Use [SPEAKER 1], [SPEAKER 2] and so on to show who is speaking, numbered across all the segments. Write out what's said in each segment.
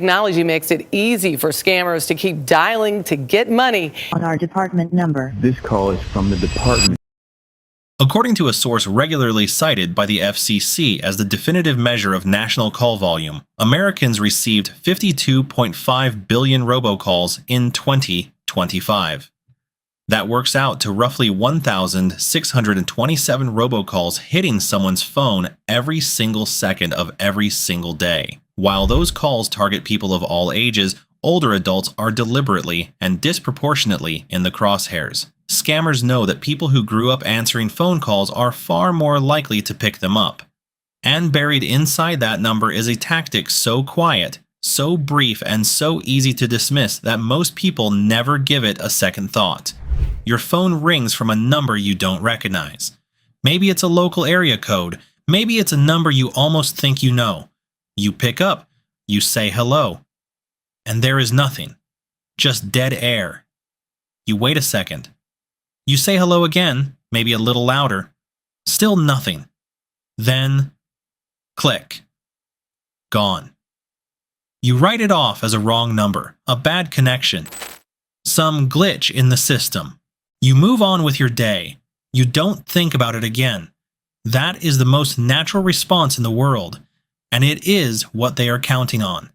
[SPEAKER 1] Technology makes it easy for scammers to keep dialing to get money
[SPEAKER 2] on our department number.
[SPEAKER 3] This call is from the department.
[SPEAKER 4] According to a source regularly cited by the FCC as the definitive measure of national call volume, Americans received 52.5 billion robocalls in 2025. That works out to roughly 1,627 robocalls hitting someone's phone every single second of every single day. While those calls target people of all ages, older adults are deliberately and disproportionately in the crosshairs. Scammers know that people who grew up answering phone calls are far more likely to pick them up. And buried inside that number is a tactic so quiet, so brief, and so easy to dismiss that most people never give it a second thought. Your phone rings from a number you don't recognize. Maybe it's a local area code. Maybe it's a number you almost think you know. You pick up. You say hello. And there is nothing. Just dead air. You wait a second. You say hello again, maybe a little louder. Still nothing. Then, click. Gone. You write it off as a wrong number, a bad connection, some glitch in the system. You move on with your day. You don't think about it again. That is the most natural response in the world, and it is what they are counting on.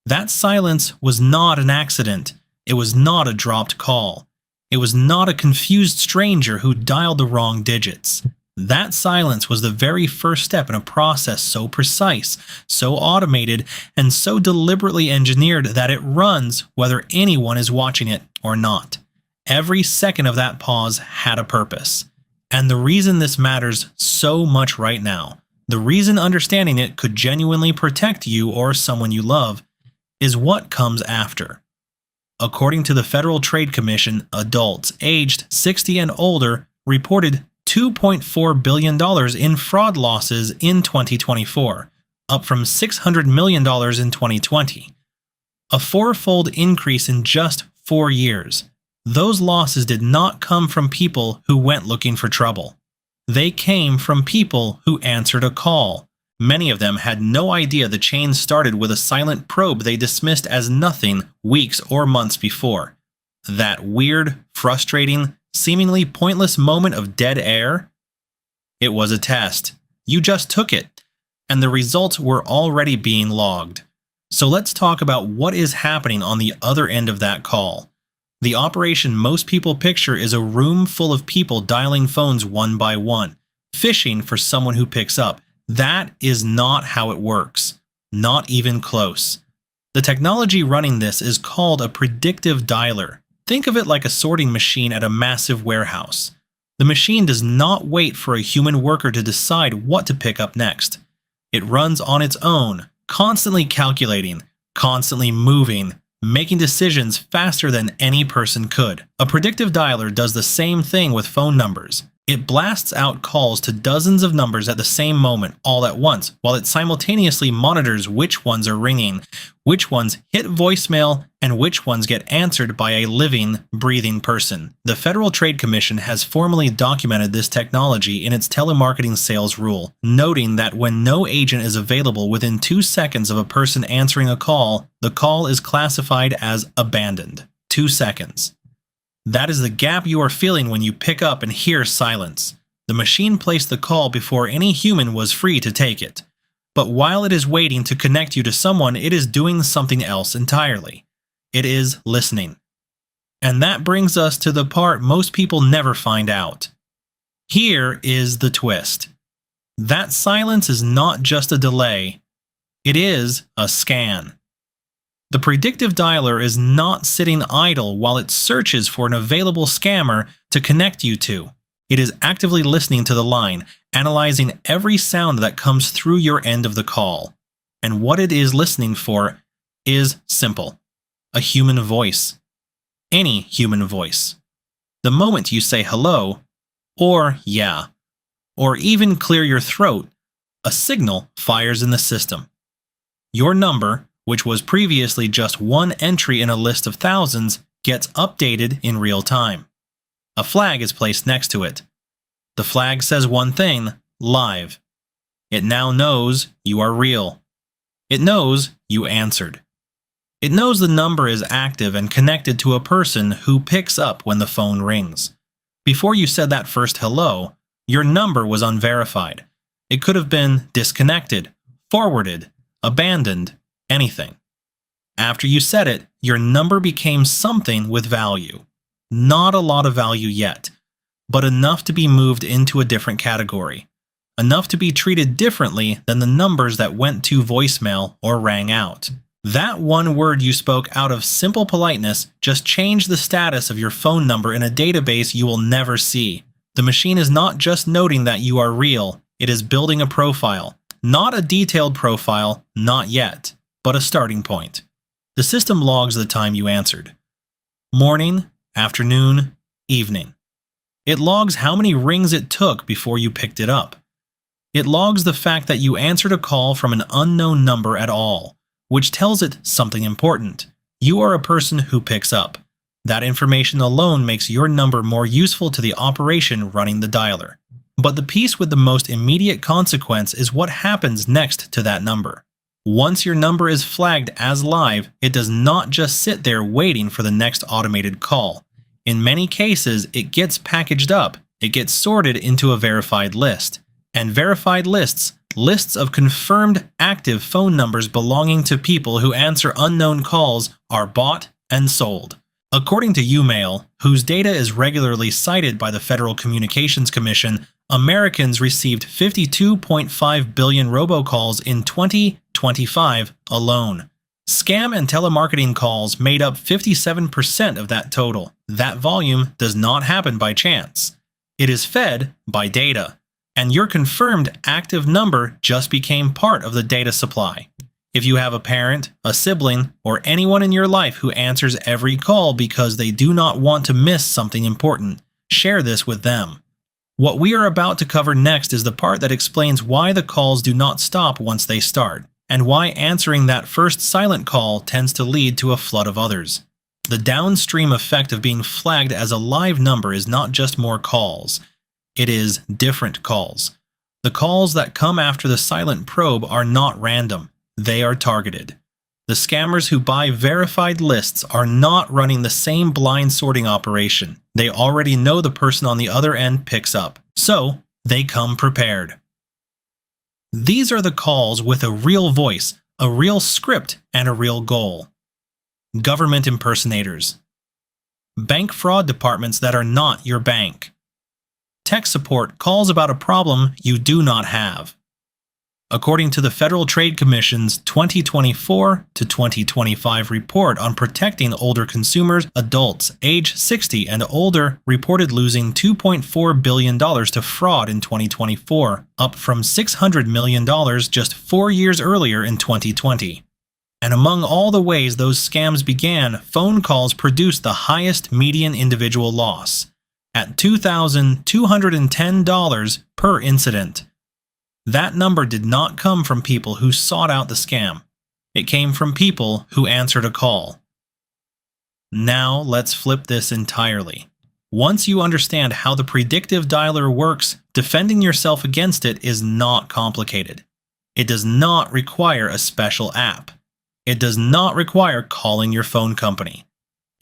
[SPEAKER 4] That silence was not an accident. It was not a dropped call. It was not a confused stranger who dialed the wrong digits. That silence was the very first step in a process so precise, so automated, and so deliberately engineered that it runs whether anyone is watching it or not. Every second of that pause had a purpose. And the reason this matters so much right now, the reason understanding it could genuinely protect you or someone you love, is what comes after. According to the Federal Trade Commission, adults aged 60 and older reported $2.4 billion in fraud losses in 2024, up from $600 million in 2020. A fourfold increase in just 4 years. Those losses did not come from people who went looking for trouble. They came from people who answered a call. Many of them had no idea the chain started with a silent probe they dismissed as nothing weeks or months before. That weird, frustrating, seemingly pointless moment of dead air? It was a test. You just took it, and the results were already being logged. So let's talk about what is happening on the other end of that call. The operation most people picture is a room full of people dialing phones one by one, fishing for someone who picks up. That is not how it works. Not even close. The technology running this is called a predictive dialer. Think of it like a sorting machine at a massive warehouse. The machine does not wait for a human worker to decide what to pick up next. It runs on its own, constantly calculating, constantly moving, making decisions faster than any person could. A predictive dialer does the same thing with phone numbers. It blasts out calls to dozens of numbers at the same moment, all at once, while it simultaneously monitors which ones are ringing, which ones hit voicemail, and which ones get answered by a living, breathing person. The Federal Trade Commission has formally documented this technology in its telemarketing sales rule, noting that when no agent is available within 2 seconds of a person answering a call, the call is classified as abandoned. 2 seconds. That is the gap you are feeling when you pick up and hear silence. The machine placed the call before any human was free to take it. But while it is waiting to connect you to someone, it is doing something else entirely. It is listening. And that brings us to the part most people never find out. Here is the twist. That silence is not just a delay. It is a scan. The predictive dialer is not sitting idle while it searches for an available scammer to connect you to. It is actively listening to the line, analyzing every sound that comes through your end of the call. And what it is listening for is simple. A human voice. Any human voice. The moment you say hello, or yeah, or even clear your throat, a signal fires in the system. Your number, which was previously just one entry in a list of thousands, gets updated in real time. A flag is placed next to it. The flag says one thing, live. It now knows you are real. It knows you answered. It knows the number is active and connected to a person who picks up when the phone rings. Before you said that first hello, your number was unverified. It could have been disconnected, forwarded, abandoned, anything. After you said it, your number became something with value. Not a lot of value yet, but enough to be moved into a different category. Enough to be treated differently than the numbers that went to voicemail or rang out. That one word you spoke out of simple politeness just changed the status of your phone number in a database you will never see. The machine is not just noting that you are real, it is building a profile. Not a detailed profile, not yet, but a starting point. The system logs the time you answered. Morning, afternoon, evening. It logs how many rings it took before you picked it up. It logs the fact that you answered a call from an unknown number at all, which tells it something important. You are a person who picks up. That information alone makes your number more useful to the operation running the dialer. But the piece with the most immediate consequence is what happens next to that number. Once your number is flagged as live, it does not just sit there waiting for the next automated call. In many cases, it gets packaged up. It gets sorted into a verified list. And verified lists of confirmed active phone numbers belonging to people who answer unknown calls, are bought and sold. According to YouMail, whose data is regularly cited by the Federal Communications Commission, Americans received 52.5 billion robocalls in 2025 alone. Scam and telemarketing calls made up 57% of that total. That volume does not happen by chance. It is fed by data. And your confirmed active number just became part of the data supply. If you have a parent, a sibling, or anyone in your life who answers every call because they do not want to miss something important, share this with them. What we are about to cover next is the part that explains why the calls do not stop once they start, and why answering that first silent call tends to lead to a flood of others. The downstream effect of being flagged as a live number is not just more calls. It is different calls. The calls that come after the silent probe are not random. They are targeted. The scammers who buy verified lists are not running the same blind sorting operation. They already know the person on the other end picks up, so they come prepared. These are the calls with a real voice, a real script, and a real goal. Government impersonators. Bank fraud departments that are not your bank. Tech support calls about a problem you do not have. According to the Federal Trade Commission's 2024 to 2025 report on protecting older consumers, adults age 60 and older reported losing $2.4 billion to fraud in 2024, up from $600 million just 4 years earlier in 2020. And among all the ways those scams began, phone calls produced the highest median individual loss, at $2,210 per incident. That number did not come from people who sought out the scam. It came from people who answered a call. Now let's flip this entirely. Once you understand how the predictive dialer works, defending yourself against it is not complicated. It does not require a special app. It does not require calling your phone company.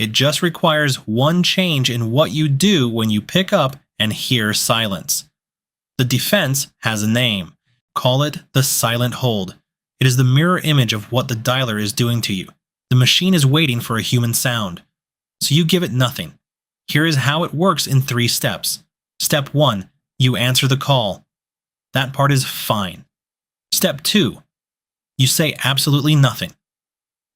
[SPEAKER 4] It just requires one change in what you do when you pick up and hear silence. The defense has a name. Call it the silent hold. It is the mirror image of what the dialer is doing to you. The machine is waiting for a human sound, so you give it nothing. Here is how it works in 3 steps. Step 1, you answer the call. That part is fine. Step 2, you say absolutely nothing.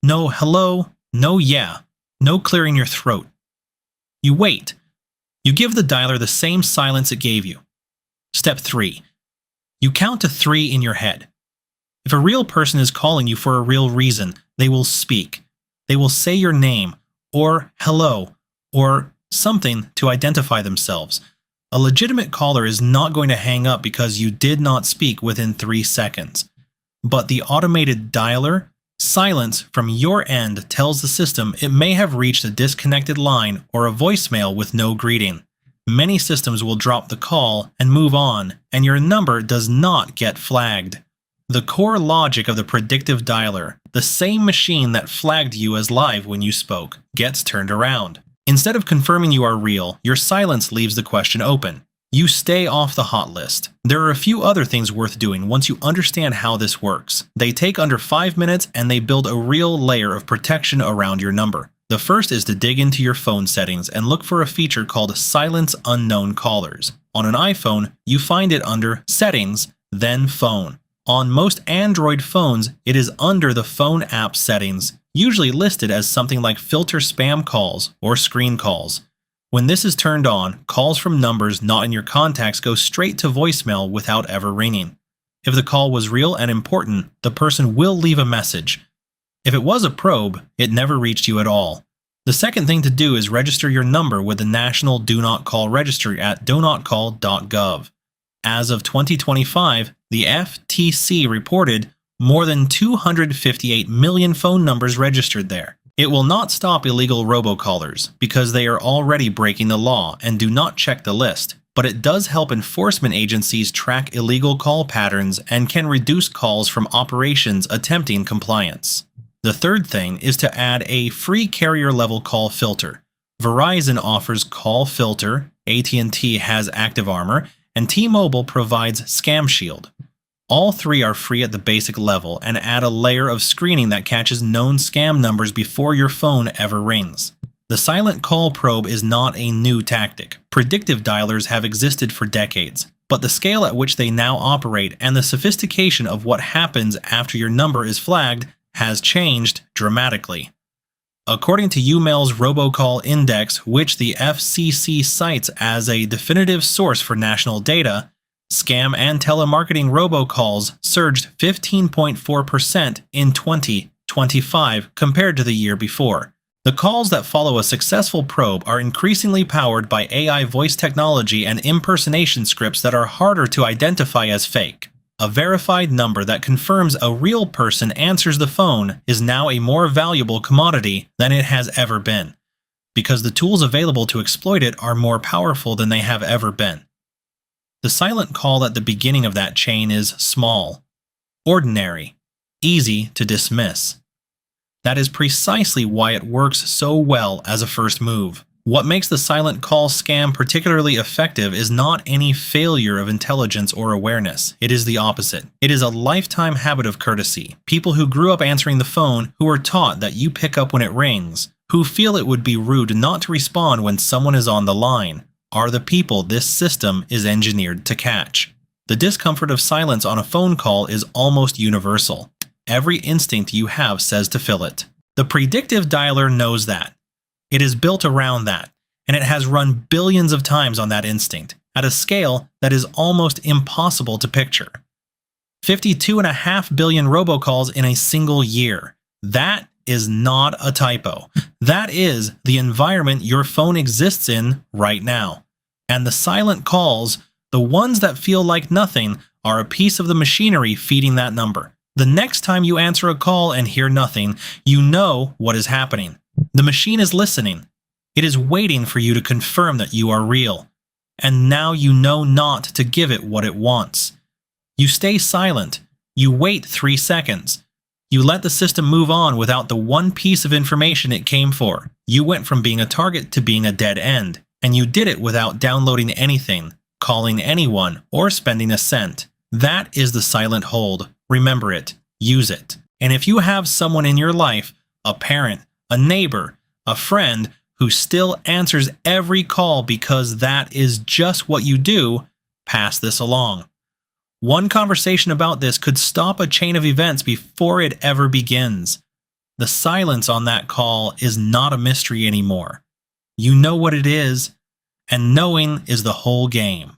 [SPEAKER 4] No hello, no yeah. No clearing your throat. You wait. You give the dialer the same silence it gave you. Step 3. You count to 3 in your head. If a real person is calling you for a real reason, they will speak. They will say your name, or hello, or something to identify themselves. A legitimate caller is not going to hang up because you did not speak within 3 seconds. But the automated dialer, silence from your end tells the system it may have reached a disconnected line or a voicemail with no greeting. Many systems will drop the call and move on, and your number does not get flagged. The core logic of the predictive dialer, the same machine that flagged you as live when you spoke gets turned around. Instead of confirming you are real, your silence leaves the question open. You stay off the hot list. There are a few other things worth doing once you understand how this works. They take under 5 minutes and they build a real layer of protection around your number. The first is to dig into your phone settings and look for a feature called Silence Unknown Callers. On an iPhone, you find it under Settings, then Phone. On most Android phones, it is under the Phone app settings, usually listed as something like Filter Spam Calls or Screen Calls. When this is turned on, calls from numbers not in your contacts go straight to voicemail without ever ringing. If the call was real and important, the person will leave a message. If it was a probe, it never reached you at all. The second thing to do is register your number with the National Do Not Call Registry at donotcall.gov. As of 2025, the FTC reported more than 258 million phone numbers registered there. It will not stop illegal robocallers because they are already breaking the law and do not check the list, but it does help enforcement agencies track illegal call patterns and can reduce calls from operations attempting compliance. The third thing is to add a free carrier-level call filter. Verizon offers Call Filter, AT&T has Active Armor, and T-Mobile provides Scam Shield. All three are free at the basic level and add a layer of screening that catches known scam numbers before your phone ever rings. The silent call probe is not a new tactic. Predictive dialers have existed for decades, but the scale at which they now operate and the sophistication of what happens after your number is flagged has changed dramatically. According to UMail's Robocall Index, which the FCC cites as a definitive source for national data, scam and telemarketing robocalls surged 15.4% in 2025 compared to the year before. The calls that follow a successful probe are increasingly powered by AI voice technology and impersonation scripts that are harder to identify as fake. A verified number that confirms a real person answers the phone is now a more valuable commodity than it has ever been, because the tools available to exploit it are more powerful than they have ever been. The silent call at the beginning of that chain is small, ordinary, easy to dismiss. That is precisely why it works so well as a first move. What makes the silent call scam particularly effective is not any failure of intelligence or awareness. It is the opposite. It is a lifetime habit of courtesy. People who grew up answering the phone, who are taught that you pick up when it rings, who feel it would be rude not to respond when someone is on the line, are the people this system is engineered to catch. The discomfort of silence on a phone call is almost universal. Every instinct you have says to fill it. The predictive dialer knows that. It is built around that, and it has run billions of times on that instinct, at a scale that is almost impossible to picture. 52.5 billion robocalls in a single year. That is not a typo. That is the environment your phone exists in right now. And the silent calls, the ones that feel like nothing, are a piece of the machinery feeding that number. The next time you answer a call and hear nothing, you know what is happening. The machine is listening. It is waiting for you to confirm that you are real. And now you know not to give it what it wants. You stay silent. You wait 3 seconds. You let the system move on without the one piece of information it came for. You went from being a target to being a dead end. And you did it without downloading anything, calling anyone, or spending a cent. That is the silent hold. Remember it. Use it. And if you have someone in your life, a parent, a neighbor, a friend, who still answers every call because that is just what you do, pass this along. One conversation about this could stop a chain of events before it ever begins. The silence on that call is not a mystery anymore. You know what it is, and knowing is the whole game.